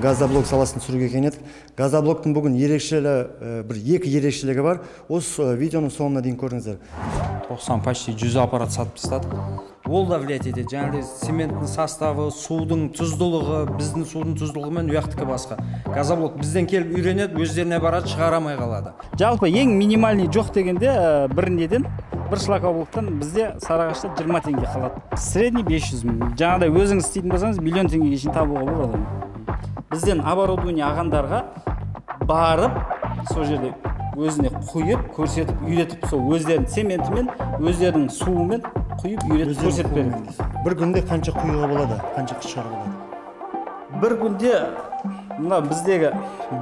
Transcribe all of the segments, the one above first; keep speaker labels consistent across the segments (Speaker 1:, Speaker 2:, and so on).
Speaker 1: газоблок саласын түсіруге келген едік. Газоблоктың бүгін екі ерекшелігі бар. Осы видеоның соңына дейін көріңіздер.
Speaker 2: 90 почти 100 аппарат сатып тастадық. Ол да влиять етеді. Жаңағыдай цементтің составы, судың тұздылығы, біздің судың тұздылығы мен ұяқтікі басқа. Газоблок бізден келіп үйренеді, өздеріне барады, шығарамай қалады.
Speaker 3: Жалпы ең минимальный жоқ дегенде бірінден бір шлакоблоктан бізде Сарыағашта 20 теңге қалады. Средний 500 мың. Жаңағыдай өзіңіз істейтін болсаңыз миллион теңгеге шейін табуға болады. Бізден оборудование ағандарға барып, сол жерде өзіне құйып, көрсетіп, үйретіп, сол өздерінің цементімен, өздерінің суымен құйып, үйретіп, көрсетіп береді.
Speaker 1: Бір күнде қанша құюға болады, қанша шығаруға болады?
Speaker 3: Бір күнде мына біздегі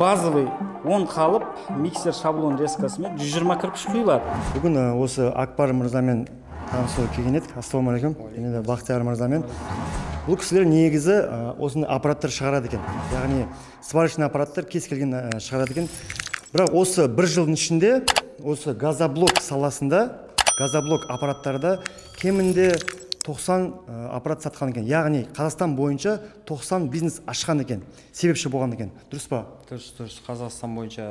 Speaker 3: базовый 10 қалып, миксер шаблон резкасымен 120 кірпіш құйылады.
Speaker 1: Бүгін осы Акбар мырзамен танысуға келген едік. Ассалаумағалейкум. Және де Бақтияр мырзамен. Бұл кісілер негізі осындай аппараттар шығарады екен. Яғни сварочный аппараттар кез келген шығарады екен. Бірақ осы бір жылдың ішінде осы газоблок саласында, газоблок аппараттарда кемінде 90 аппарат сатқан екен. Яғни Қазақстан бойынша 90 бизнес ашқан екен. Себепші болған екен. Дұрыс па?
Speaker 2: Дұрыс. Қазақстан бойынша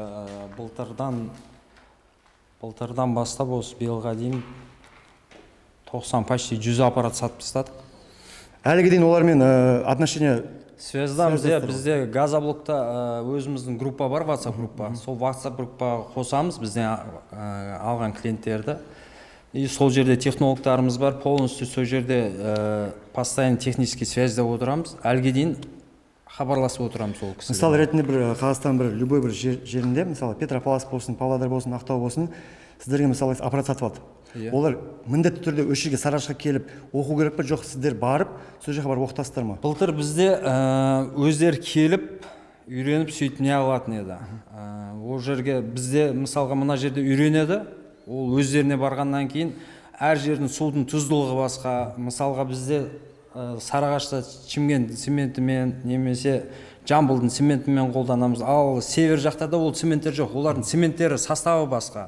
Speaker 2: былтырдан бастап осы биылға дейін 90 почти 100 аппарат сатып тастадық.
Speaker 1: Әліге дейін олармен отношение
Speaker 2: связьдамыз. Бізде газоблокта өзіміздің группа бар, WhatsApp группа. Сол WhatsApp группаға қосамыз бізден алған клиенттерді. И сол жерде технологтарымыз бар, полностью сол жерде постоянно технический связьда отырамыз. Әліге дейін хабарласып отырамыз ол кісілерге.
Speaker 1: Мысалы ретінде бір Қазақстан любой бір жерінде, мысалы Петропавловск болсын, Павлодар болсын, Ақтау болсын, сіздерге мысалы аппарат сатып алды. Олар міндетті түрде осы жерге Сарыағашқа келіп оқу керек пе, жоқ сіздер барып сол жаққа барып оқытасыздар ма?
Speaker 2: Былтыр бізде өздері келіп үйреніп сөйтіп не алатын еді. Ол жерге бізде мысалға мына жерде үйренеді, ол өздеріне барғаннан кейін әр жердің судың тұздылығы басқа. Мысалға бізде Сарыағашта Шымкент цементімен немесе Жамбылдың цементімен қолданамыз. Ал север жақтарда ол цементтер жоқ, олардың цементтері составы басқа.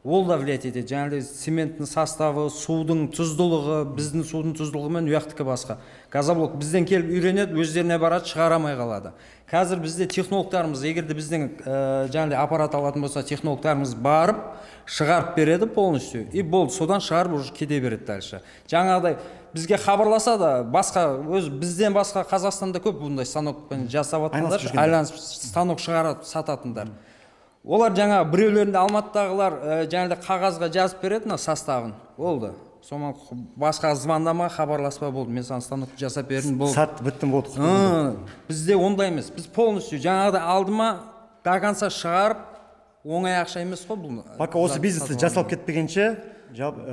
Speaker 2: Ол да влиять етеді. Жаңағыдай цементтің составы, судың тұздылығы, біздің судың тұздылығы мен ұяқтікі басқа. Газоблок бізден келіп үйренеді, өздеріне барады, шығарамай қалады. Қазір бізде технологтарымыз, егерде бізден жаңағыдай аппарат алатын болса, технологтарымыз барып, шығарып береді полностью. И болды, содан шығарып уже кете береді дальше. Жаңағыдай бізге хабарласа да, бізден басқа Қазақстанда көп бұндай станокпен жасап жатқандар, айланып станок шығарып сататындар. Олар жаңа біреулерінде Алматыдағылар жаңағыдай қағазға жазып береді на составын. Болды. Соған басқа звондама, хабарласпа болды. Мен саған станок жасап бердім, болды.
Speaker 1: Сат біттім болды.
Speaker 2: Бізде ондай емес. Біз полностью жаңағыдай алдыма до конца шығарып, оңай ақша емес қой бұл.
Speaker 1: Пока осы бизнесті жасалып кетпегенше,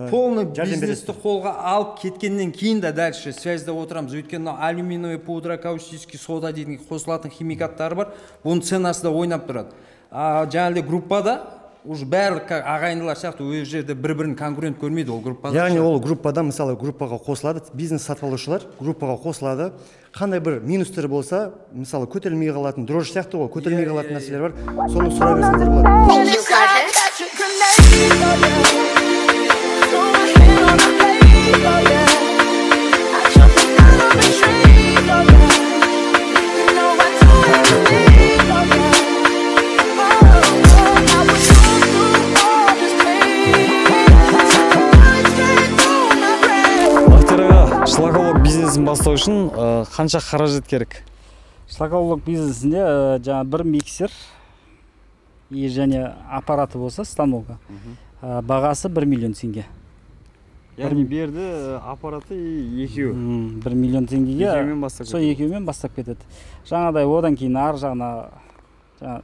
Speaker 2: полный бизнесті қолға алып кеткеннен кейін де дальше связьда отырамыз. Өйткені алюминиевый пудра, каустический сода дейтін қосылатын химикаттары бар. Бұның ценасы да ойнап тұрады. Жаңағыдай группада уже барлық ағайындылар сияқты өз жерде бір-бірін конкурент көрмейді ол группада.
Speaker 1: Яғни ол группада, мысалы группаға қосылады, бизнес сатып алушылар группаға қосылады. Қандай бір минустары болса, мысалы көтерілмей қалатын, дрожь сияқты ғой, көтерілмей қалатын нәрселер бар. Соны сұрай берсеңіздер болады.
Speaker 4: Шлакоблок бизнесін бастау үшін қанша қаражат керек?
Speaker 3: Шлакоблок бизнесінде жаңа бір миксер және аппараты болса станогы. Бағасы 1 миллион теңге.
Speaker 4: Яғни берді аппараты екеу.
Speaker 3: 1 миллион теңгеге сол екеумен бастап кетеді. Жаңадай одан кейін ар жағына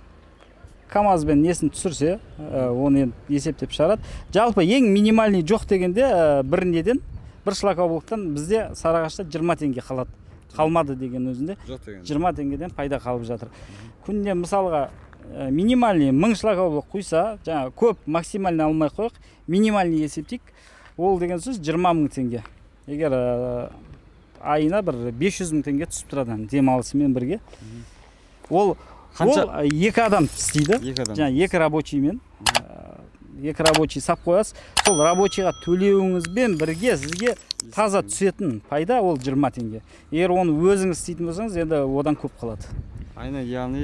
Speaker 3: КамАЗбен несін түсірсе, оны есептеп шығарады. Жалпы ең минимальный жоқ дегенде бірінден бір шлакоблоктан бізде Сарыағашта 20 теңге қалады. Қалмады деген өзінде 20 теңгеден пайда қалып жатыр. Күнде мысалға минимальный 1000 шлакоблок құйса, жаңа көп максимальный алмай қойық, минимальный есептейік, ол деген сөз 20 000 теңге. Егер айына бір 500 000 теңге түсіп тұрады демалысымен бірге. Ол екі адам істейді. Жаңа екі рабочиймен. Екі рабочий сап қоясыз. Сол рабочийға төлеуіңізбен бірге сізге таза түсетін пайда ол 20 теңге. Егер оны өзіңіз істейтін болсаңыз, енді одан көп қалады.
Speaker 4: Айына яғни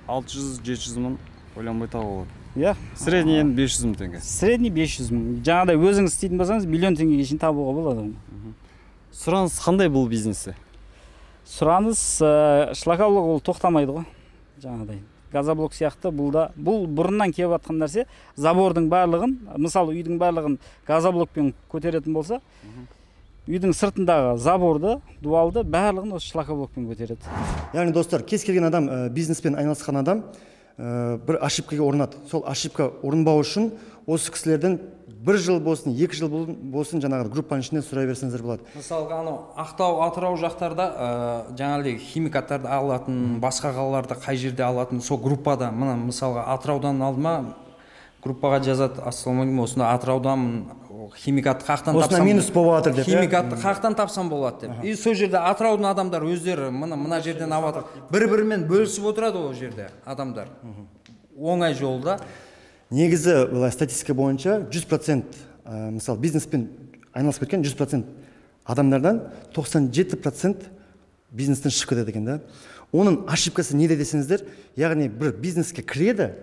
Speaker 4: 600-700 мың ойланбай табуға болады.
Speaker 3: Иә.
Speaker 4: Средний енді 500 мың теңге.
Speaker 3: Средний 500 мың. Жаңағыдай өзіңіз істейтін болсаңыз миллион теңгеге шейін табуға болады.
Speaker 4: Сұраныс қандай бұл бизнесте?
Speaker 3: Сұраныс шлакоблок ол тоқтамайды ғой. Жаңағыдай. Газоблок сияқты бұл бұрыннан келіп жатқан нәрсе. Забордың барлығын, мысалы үйдің барлығын газоблокпен көтеретін болса, үйдің сыртындағы заборды, дуалды барлығын осы шлакоблокпен көтереді.
Speaker 1: Яғни достар, кез келген адам, бизнеспен айналысқан адам бір ошибкаға ұрынады. Сол ошибка ұрынбау үшін осы кісілерден 1 жыл болсын, 2 жыл болсын жаңағы группаның ішінде сұрай берсеңіздер болады.
Speaker 2: Мысалға Ақтау, Атырау жақтарда жаңағыдай химикаттарды алатын, басқа қалаларда қай жерде алатын, сол группада, мына мысалға Атыраудан алдыма группаға жазады, ассалаумағалейкум, осында Атыраудан химикатты қақтан тапсам.
Speaker 1: Осына минус болып жатыр деп.
Speaker 2: Химикатты қақтан тапсам болады деп. И сол жерде Атыраудың адамдар өздері мына жерден алып жатыр. Бір-бірімен бөлісіп отырады ол жерде адамдар. Оңай жолда.
Speaker 1: Негізі статистика бойынша 100% мысалы бизнеспен айналысып кеткен 100% адамдардан 97% бизнестен шығып кетеді екен да. Оның ошибкасы неде десеңіздер, яғни бір бизнеске кіреді,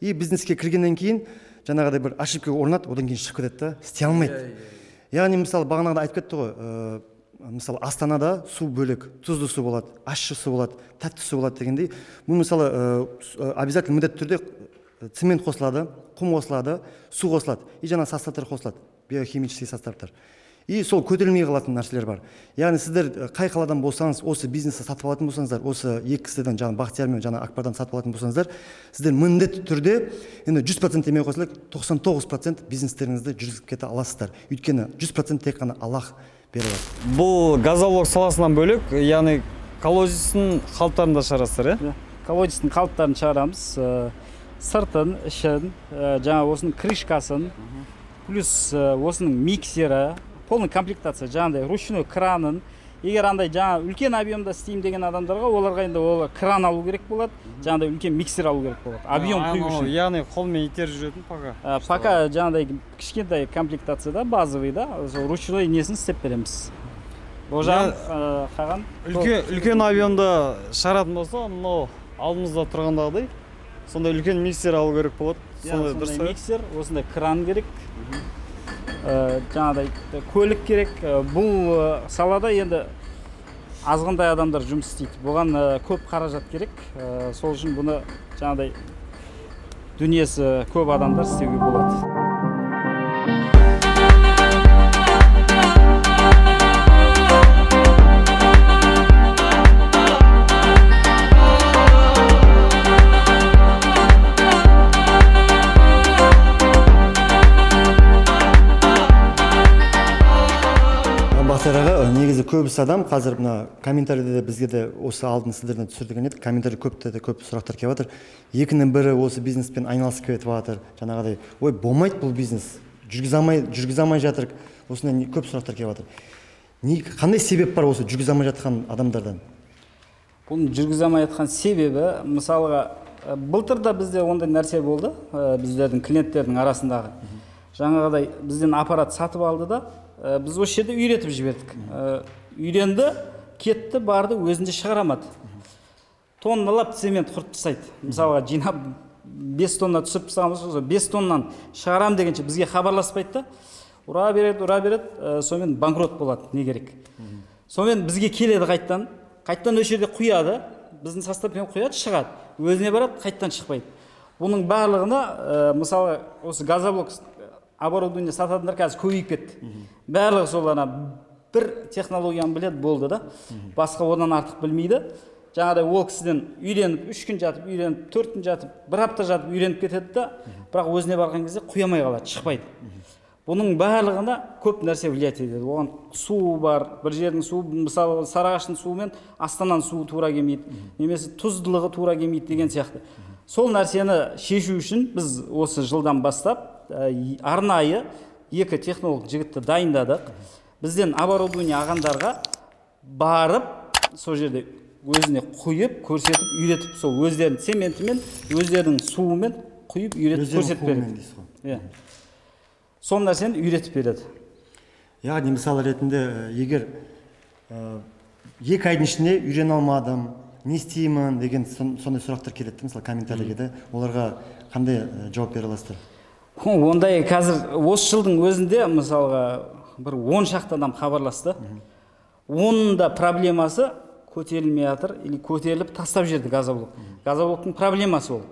Speaker 1: и бизнеске кіргеннен кейін жаңағыдай бір ошибка орнады, одан кейін шығып кетеді да, істей алмайды. Яғни мысалы бағанағыда айтып кетті ғой, мысалы Астанада су бөлек, тұзды су болады, ащы су болады, тәтті су болады дегендей. Бұл мысалы обязательно міндетті түрде цемент қосылады, құм қосылады, су қосылады, и жаңа составтар қосылады, биохимический составтар. И сол көтерілмей қалатын нәрселер бар. Яғни сіздер қай қаладан болсаңыз, осы бизнесті сатып алатын болсаңыздар, осы екі кісіден жаңа Бақтияр мен жаңа Акбардан сатып алатын болсаңыздар, сіздер міндетті түрде енді 100% демей қосылып, 99% бизнестеріңізді жүргізіп кете аласыздар. Өйткені 100% тек қана Аллах береді.
Speaker 4: Бұл газоблок саласынан бөлек, яғни колодистің қалыптарын да шығарасыздар, иә?
Speaker 3: Колодистің қалыптарын шығарамыз, сыртын, ішін, жаңа осының крышкасын, плюс осының миксері, полный комплектация, жаңағыдай ручной кранын. Егер андай жаңа үлкен объемда істеймін деген адамдарға, оларға енді ол кран алу керек болады, жаңағыдай үлкен миксер алу керек болады. Объем құю үшін.
Speaker 4: Яғни қолмен итеріп жүретін пока.
Speaker 3: Пока жаңағыдай кішкентай комплектацияда, базовый да, ручной несін істеп береміз. Ол жағын қаған.
Speaker 4: Үлкен объемда шығаратын болса, мынау алдымызда тұрғандағыдай, сондай үлкен миксер алу керек болады.
Speaker 3: Сондай миксер, осындай кран керек. Жаңағыдай көлік керек. Бұл салада енді азғындай адамдар жұмыс істейді. Бұған көп қаражат керек. Сол үшін бұны жаңағыдай дүниесі көп адамдар істеуге болады.
Speaker 1: Негізі көбісі адам қазір мына комментарийде бізге де осы алдын сіздерден түсірдіген едік. Комментарий көп сұрақтар келіп жатыр. Екінің бірі осы бизнеспен айналысып кетіп жатыр. Жаңағыдай, ой, болмайды бұл бизнес. Жүргізе алмай жатыр. Осындай көп сұрақтар келіп жатыр. Қандай себеп бар осы жүргізе алмай жатқан адамдардан?
Speaker 3: Бұның жүргізе алмай жатқан себебі, мысалға, былтырда бізде ондай нәрсе болды, біздердің клиенттердің арасындағы. Жаңағыдай бізден аппарат сатып алды да, біз осы жерде үйретіп жібердік. Үйренді, кетті, барды, өзінде шығарамады. Тонналап цемент құрт тастайды. Мысалға жинап 5 тонна түсіріп тастағанбыз, 5 тоннан шығарам дегенше бізге хабарласпайды. Ура береді, сонымен банкрот болады, не керек. Сонымен бізге келеді қайттан осы жерде құяды, біздің составпен құяды, шығады. Өзіне барады, қайттан шықпайды. Бұның барлығына, мысалы, осы газоблок оборудование сататындар қазір көбейіп кетті. Барлығы сол бір технологияны біледі, болды да. Басқа одан артық білмейді. Жаңағыдай ол кісіден үйреніп, 3 күн жатып, үйреніп, 4 күн жатып, 1 апта жатып үйреніп кетеді да, бірақ өзіне барған кезде құямай қалады, шықпайды. Бұның барлығына көп нәрсе влиять етеді. Оған су бар, бір жердің суы, мысалы Сарыағаштың суы мен Астананың суы тура келмейді, немесе тұздылығы тура келмейді деген сияқты. Сол нәрсені шешу үшін біз осы жылдан бастап арнайы 2 технолог жігітті дайындадық. Бізден оборудование ағандарға барып, сол жерде өзіне құйып, көрсетіп, үйретіп, сол өздерінің цементімен, өздерінің суымен құйып, үйретіп, көрсетіп береді. Сол нәрсені үйретіп береді.
Speaker 1: Яғни мысалы ретінде, егер 2 айдың ішінде үйрене алмадым, не істеймін деген сондай сұрақтар келеді, мысалы комментарийлерде. Оларға қандай жауап бере аласыздар?
Speaker 3: Ондай қазір осы жылдың өзінде мысалға бір 10 шақты адам хабарласты. Оның да проблемасы көтерілмей жатыр или көтеріліп тастап жерді газоблок. Газоблоктың проблемасы ол.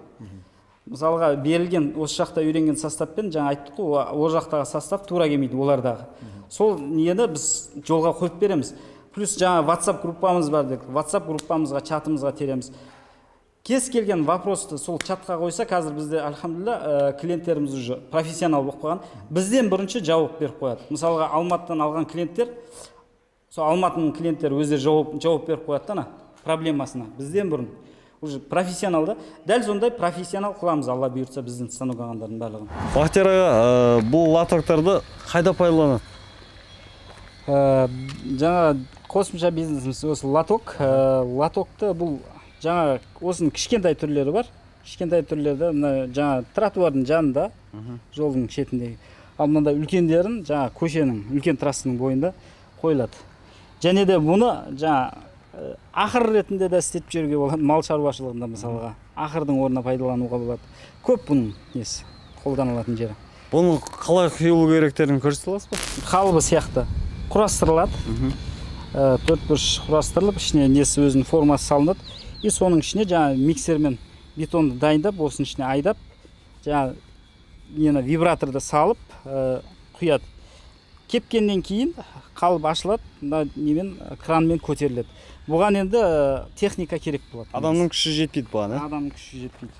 Speaker 3: Мысалға берілген осы жақта үйренген составпен, жаңа айттық қой, ол жақтағы состав тура келмейді олардағы. Сол нені біз жолға қойып береміз. Плюс жаңа WhatsApp группамыз бар дедік. WhatsApp группамызға, чатымызға тереміз. Кез келген вопросты сол чатқа қойса, қазір бізде альхамдулилля клиенттеріміз уже профессионал болып қойған. Бізден бірінші жауап беріп қояды. Мысалға Алматыдан алған клиенттер, сол Алматының клиенттері өздері жауап беріп қояды проблемасына. Бізден бұрын уже профессионал да. Дәл сондай профессионал қыламыз, Алла бұйыртса, біздің станок алғандардың барлығын.
Speaker 4: Бақтияр аға, бұл лотоктарды қайда пайдаланады?
Speaker 3: Жаңа қосымша бизнесіміз осы лоток. Лотокты бұл жаңа осының кішкентай түрлері бар. Кішкентай түрлерді жаңа тротуардың жанында, жолдың шетіндегі. Ал мынандай үлкендерін жаңа көшенің, үлкен трассаның бойында қойылады. Және де бұны жаңа ақыр ретінде де істетіп жүруге болады, мал шаруашылығында мысалға. Ақырдың орнына пайдалануға болады. Көп бұның несі қолданылатын жері.
Speaker 4: Бұның қалай құйылу керектерін көрсете аласыз ба?
Speaker 3: Қалыбы сияқты құрастырылады. 4-5 құрастырылып, ішіне несі өзінің формасы салынады. И соның ішіне жаңа миксермен бетонды дайындап, осының ішіне айдап, жаңа вибраторды салып құяды. Кепкеннен кейін қалып ашылады, немен кранмен көтеріледі. Бұған енді техника керек болады.
Speaker 4: Адамның күші жетпейді бұған,
Speaker 3: Адамның күші жетпейді.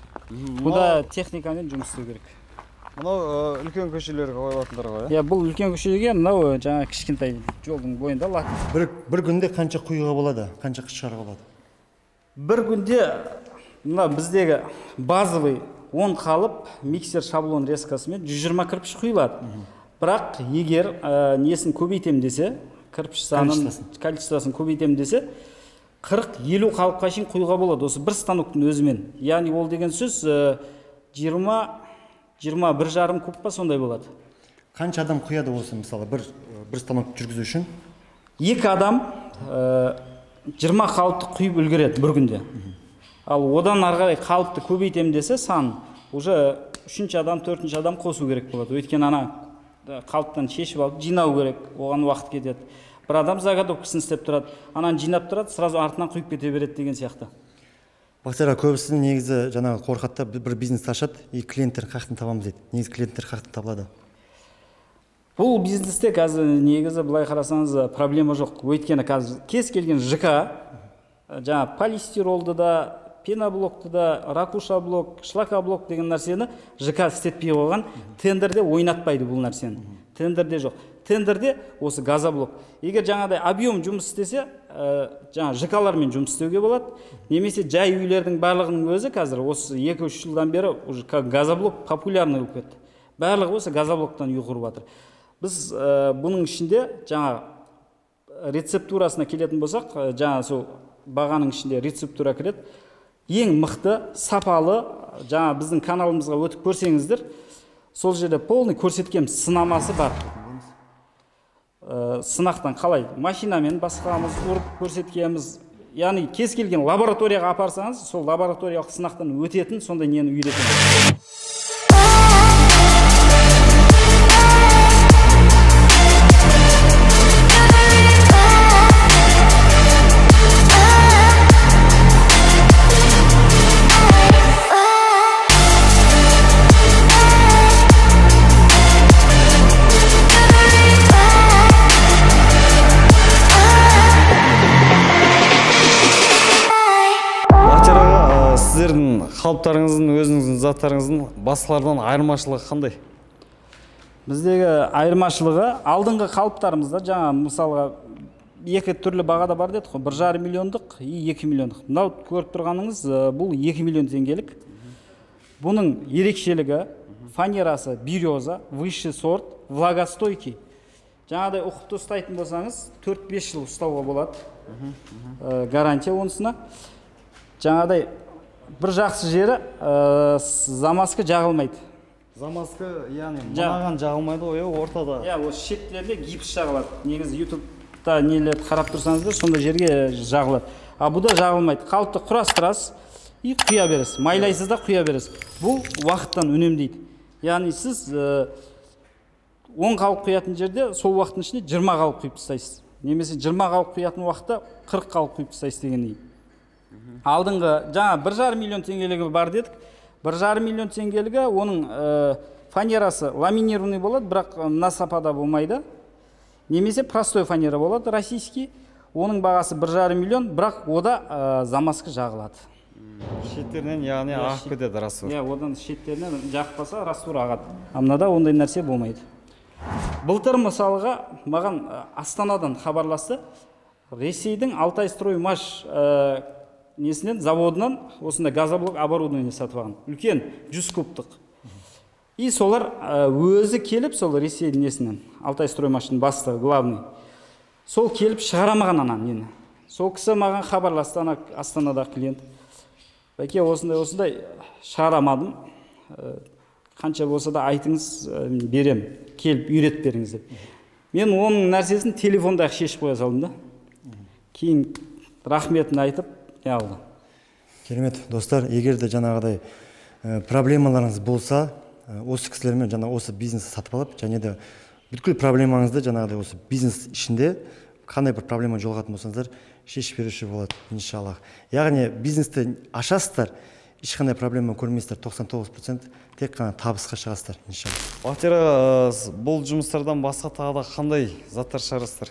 Speaker 3: Бұда техникамен жұмыс істеу керек.
Speaker 4: Мынау үлкен көшелерге қойылатындар ғой,
Speaker 3: бұл үлкен көшеге мынау жаңа кішкентай жолдың бойында лак.
Speaker 1: Бір күнде қанша құюға болады, қанша қыш шығаруға болады?
Speaker 3: Бір күнде мына біздегі базовый 10 қалып миксер шаблон резкасымен 120 кірпіш құйылады. Бірақ егер несін көбейтем десе, кірпіш санын, количествосын көбейтем десе, 40-50 қалыпқа шейін құюға болады осы бір станоктың өзімен. Яғни ол деген сөз 21,5 куб па сондай болады.
Speaker 1: Қанша адам құяды осы мысалы бір станок жүргізу үшін?
Speaker 3: 2 адам 20 қалыпты құйып үлгереді бір күнде. Ал одан арғарай қалыпты көбейтем десе, сан уже 3-ші адам, 4-ші адам қосу керек болады. Өйткені ана қалыптан шешіп алып жинау керек, оған уақыт кетеді. Бір адам заготовкасын істеп тұрады, ананы жинап тұрады, сразу артынан құйып кете береді деген сияқты.
Speaker 1: Бақтияр, көбісі негізі жаңағы қорқатта бір бизнес ашады, клиенттер қақтын табамыз дейді. Негізі клиенттер қақтын табылады.
Speaker 3: Бұл бизнесте қазір негізі былай қарасаңыз проблема жоқ. Өйткені қазір кез келген ЖК, жаңа полистиролды да, пеноблокты да, ракуша блок, шлака блок деген нәрсені ЖК істетпей қойған, тендерде ойнатпайды бұл нәрсені. Тендерде жоқ. Тендерде осы газоблок. Егер жаңадай объем жұмыс істесе, жаңа ЖК-лармен жұмыс істеуге болады. Немесе жай үйлердің барлығының өзі қазір осы 2-3 жылдан бері уже газоблок популярный болып кетті. Барлығы осы газоблоктан үй құрып жатыр. Біз бұның ішінде жаңа рецептурасына келетін болсақ, жаңа сол бағаның ішінде рецептура кіреді. Ең мықты, сапалы, жаңа біздің каналымызға өтіп көрсеңіздер, сол жерде полный көрсеткен сынамасы бар. Сынақтан қалай машинамен басқамыз, ұрып көрсеткеніміз, яғни кез келген лабораторияға апарсаңыз, сол лабораториялық сынақтан өтетін сондай нені үйретеді.
Speaker 4: Қалыптарыңыздың, өзіңіздің заттарыңыздың басқалардан айырмашылығы қандай?
Speaker 3: Біздегі айырмашылығы алдыңғы қалыптарымызда жаңа мысалға 2 түрлі бағада бар дедік қой, 1,5 миллиондық и 2 миллиондық. Мынау көріп тұрғаныңыз бұл 2 миллион теңгелік. Бұның ерекшелігі фанерасы береза, высший сорт, влагостойкий. Жаңадай ұқыпты ұстайтын болсаңыз 4-5 жыл ұстауға болады. Гарантия онысына. Жаңадай бір жақсы жері замазка жағылмайды.
Speaker 4: Замазка, яғни мынаған жағылмайды ғой, ортада.
Speaker 3: Осы шеттерде гипс жағылады. Негізі YouTube ютубта нелерді қарап тұрсаңыздар сондай жерге жағылады. А бұда жағылмайды, қалыпты құрастырасыз и құя бересіз, майлайсыз да құя бересіз. Бұл уақыттан үнемдейді. Яғни сіз 10 қалық құятын жерде сол уақыттың ішінде 20 қалық құйып тастайсыз, немесе 20 қалық құятын уақытта 40 қалық құйып тастайсыз дегендей. Алдыңғы жаңа 1,5 миллион теңгелігі бар дедік. 1,5 миллион теңгелігі оның фанерасы ламинированный болады, бірақ мына сапада болмайды. Немесе простой фанера болады, российский. Оның бағасы 1,5 миллион, бірақ ода замазка жағылады.
Speaker 4: Шеттерінен яғни ағып кетеді раствор.
Speaker 3: Одан шеттерінен жақпаса раствор ағады. Мынада ондай нәрсе болмайды. Былтыр мысалға маған Астанадан хабарласты. Ресейдің Алтайстроймаш несінен, заводынан осында газоблок оборудование сатып алған. Үлкен 100 кубтық. И солар өзі келіп, сол Ресейдің несінен, Алтайстроймаштың бастығы, главный. Сол келіп шығарамаған анан нені. Сол кісі маған хабарласты, Астанадағы клиент. Бәке, осындай шығарамадым. Қанша болса да айтыңыз, берем, келіп үйрет беріңіз деп. Мен оның нәрсесін телефонда шешіп қоя салдым да. Кейін рахметін айтып, не алды.
Speaker 1: Керемет, достар, егер де жаңағыдай проблемаларыңыз болса, осы кісілермен жаңа осы бизнесті сатып алып, және де бүткіл проблемаңызды жаңағыдай осы бизнес ішінде қандай бір проблема жолығатын болсаңыздар, шешіп беруші болады, иншаллах. Яғни бизнесті ашасыздар, ешқандай проблема көрмейсіздер, 99% тек қана табысқа шығасыздар, иншаллах.
Speaker 4: Бақтияр, бұл жұмыстардан басқа тағы да қандай заттар шығарасыздар?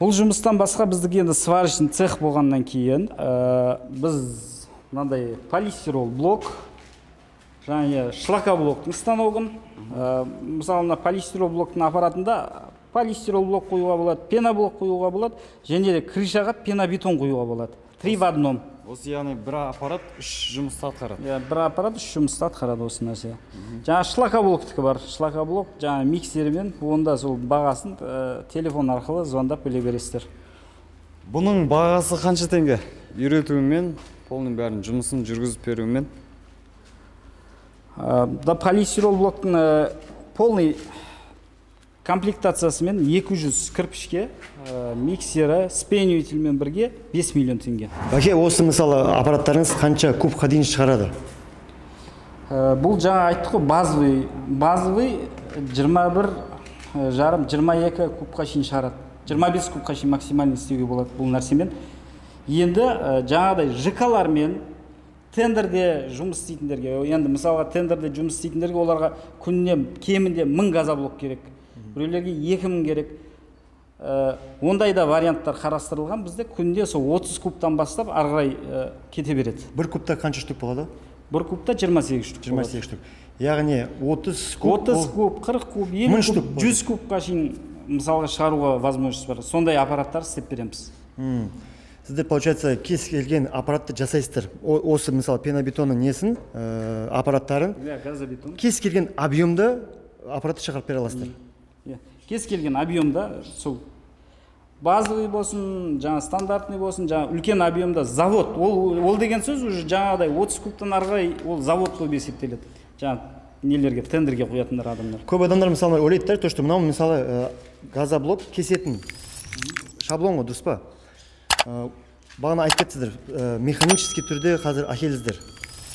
Speaker 3: Бұл жұмыстан басқа біздің енді сварочный цех болғаннан кейін біз мынандай полистирол блок, және шлакоблоктың станогын, мысалы полистирол блоктың аппаратында полистирол блок қоюға болады, пеноблок қоюға болады, және де крышаға пенобетон қоюға болады. 3 в 1.
Speaker 4: Осы яғни бір аппарат 3 жұмысты атқарады.
Speaker 3: Бір аппарат 3 жұмысты атқарады осы нәрсе. Жаңа шлакоблоктікі бар. Шлакоблок жаңа миксермен, онда сол бағасын телефон арқылы звондап біле бересіздер.
Speaker 4: Бұның бағасы қанша теңге? Үйретуімен, полның бәрін жұмысын жүргізіп беруімен?
Speaker 3: Да, полистирол блоктың полный комплектациясымен 200 кірпішке, миксері, спенюительмен бірге 5 миллион теңге.
Speaker 1: Бәке, осы мысалы аппараттарыңыз қанша кубқа дейін шығарады?
Speaker 3: Бұл жаңа айттық қой, базовый 21,5-22 кубқа шейін шығарады. 25 кубқа шейін максимально істеуге болады бұл нәрсемен. Енді жаңағыдай ЖК-лармен тендерде жұмыс істейтіндерге, енді мысалға тендерде жұмыс істейтіндерге оларға күніне кемінде 1000 газоблок керек. Біреулерге 2000 керек. Ондайда варианттар қарастырылған, бізде күнде сол 30 кубтан бастап арғырай кете береді.
Speaker 1: Бір кубта қанша штук болады?
Speaker 3: Бір кубта 28 штук.
Speaker 1: 28 штук. Яғни 30 куб,
Speaker 3: 40 куб, 50 куб, 100 кубқа шейін мысалға шығаруға возможность бар. Сондай аппараттар істеп береміз.
Speaker 1: Сіздер, получается, кез келген аппаратты жасайсыздар. Осы мысалы пенобетонның несін, аппараттарын, кез келген объемда аппаратты шығарып бере аласыздар.
Speaker 3: Кез келген объемда, сол базовый болсын, жаңа стандартный болсын, жаңа үлкен объемда завод. Ол деген сөз уже жаңағыдай 30 кубтан арғай ол завод болып есептеледі. Жаңа нелерге, тендерге қоятындар адамдар.
Speaker 1: Көп адамдар мысалы ойлайды, то, что мынау мысалы газоблок кесетін шаблон ғой, дұрыс па? Бағана айтып кеттіңіздер, механический түрде қазір әкелдіңіздер.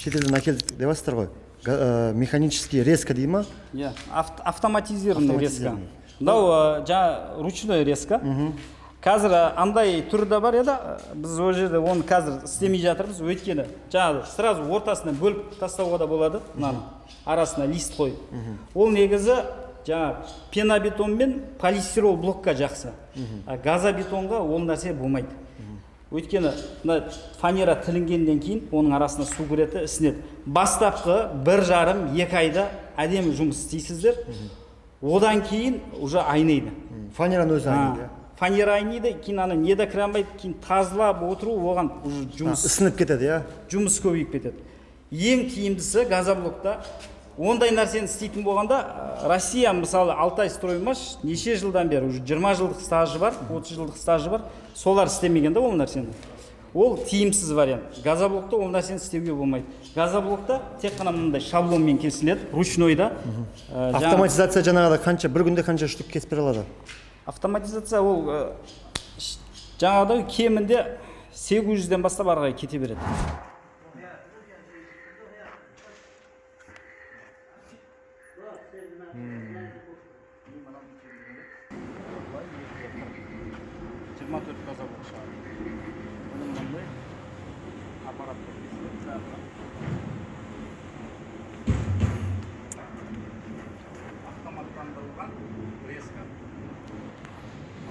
Speaker 1: Шетелден әкелдік деп жатсыздар ғой. Механический резка дей ма?
Speaker 3: Автоматизированный резка. Мынау жаңа ручной резка. Қазір андай түрі де бар еді, біз ол жерде оны қазір істемей жатырмыз, өйткені жаңағы сразу ортасына бөліп тастауға да болады, мынаны арасына лист қойып. Ол негізі жаңа пенобетон мен полистирол блокқа жақсы. Газобетонға ол нәрсе болмайды. Өйткені фанера тілінгеннен кейін оның арасына су кіреді, ісінеді. Бастапқы 1,5-2 айда әдемі жұмыс істейсіздер. Одан кейін уже айнайды.
Speaker 1: Фанераны өзі айнайды.
Speaker 3: Фанера айнайды, кейін аны неде кіре алмайды, кейін тазалап отыру, оған уже жұмыс
Speaker 1: ісініп кетеді, иә?
Speaker 3: Жұмыс көбейіп кетеді. Ең тиімдісі газоблокта ондай нәрсені істейтін болғанда, Россия мысалы Алтайстроймаш неше жылдан бері, уже 20 жылдық стажы бар, 30 жылдық стажы бар, солар істемегенде ол нәрсені. Ол тиімсіз вариант. Газоблокта ол нәрсені істеуге болмайды. Газоблокта тек қана мындай шаблонмен кесіледі, ручнойда.
Speaker 1: Автоматизация жаңағыда қанша, бір күнде қанша штук кесіп бере алады?
Speaker 3: Автоматизация ол жаңағыдай кемінде 800-ден бастап ары қарай кете береді.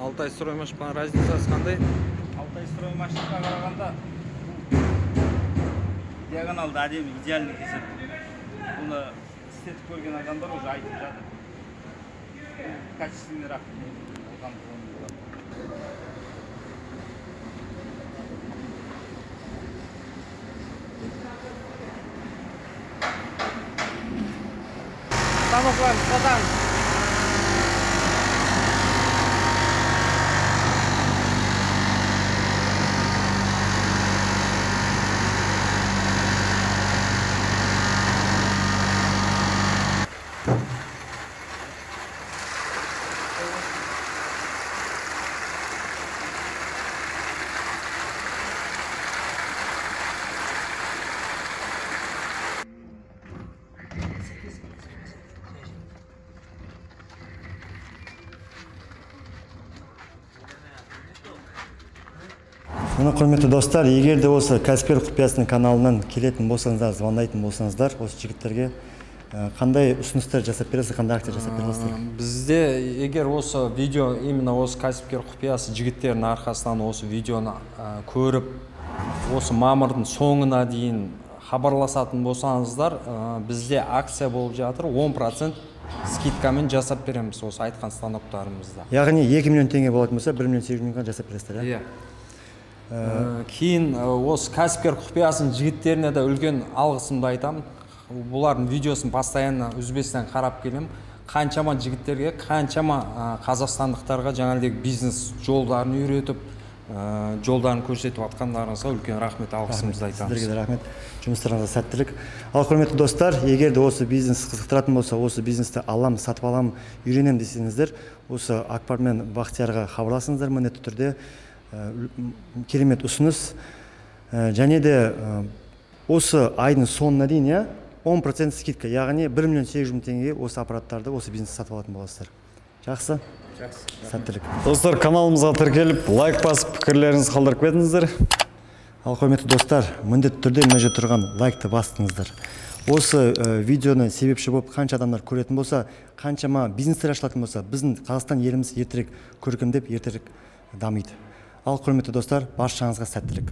Speaker 2: Алтай строймашинаның разницасы қандай?
Speaker 3: Алтай строймашинаға қарағанда диагоналды әдемі идеальный кеседі. Бұны істетіп көрген адамдар уже айтып жатыр. Качественныйрақ болған болады.
Speaker 2: Станокларымыз қадам.
Speaker 1: Мына құрметті достар, егер де осы кәсіпкер құпиясының каналынан келетін болсаңыздар, звондайтын болсаңыздар, осы жігіттерге қандай ұсыныстар жасап бересіз, қандай акция жасап бересіздер?
Speaker 2: Бізде егер осы видео, именно осы кәсіпкер құпиясы жігіттердің арқасынан осы видеоны көріп, осы мамырдың соңына дейін хабарласатын болсаңыздар, бізде акция болып жатыр, 10% скидкамен жасап береміз осы айтқан станоктарымызда.
Speaker 1: Яғни 2 миллион теңге болатын болса, 1 миллион 800 мыңға жасап бересіздер,
Speaker 2: иә? Кейін осы кәсіпкер құпиясының жігіттеріне де үлкен алғысымды айтамын. Бұлардың видеосын постоянно үзбестен қарап келем. Қаншама жігіттерге, қаншама қазақстандықтарға жаңағыдай бизнес жолдарын үйретіп, жолдарын көрсетіп атқандарыңызға үлкен рахмет, алғысымызды айтамыз.
Speaker 1: Сіздерге де рахмет. Жұмыстарыңызға сәттілік. Ал құрметті достар, егер де осы бизнес қызықтыратын болса, осы бизнесті алам, сатып алам, үйренем десеңіздер, осы Акбар мен Бақтиярға хабарласыңыздар міндетті түрде. Керемет ұсыныс. Және де осы айдың соңына дейін 10% скидка, яғни 1 миллион 800 мың теңгеге осы аппараттарды, осы бизнес сатып алатын боласыздар. Жақсы?
Speaker 2: Жақсы.
Speaker 1: Сәттілік.
Speaker 4: Достар, каналымызға тіркеліп, лайк басып, пікірлеріңізді қалдырып кетіңіздер.
Speaker 1: Ал құрметті достар, міндетті түрде мына жерде тұрған лайкты бастыңыздар. Осы видеоны себепші болып қанша адамдар көретін болса, қаншама бизнестер ашылатын болса, біздің Қазақстан еліміз ертерек көркемдеп, ертерек дамиды. Ал құрметті достар, баршаңызға сәттілік.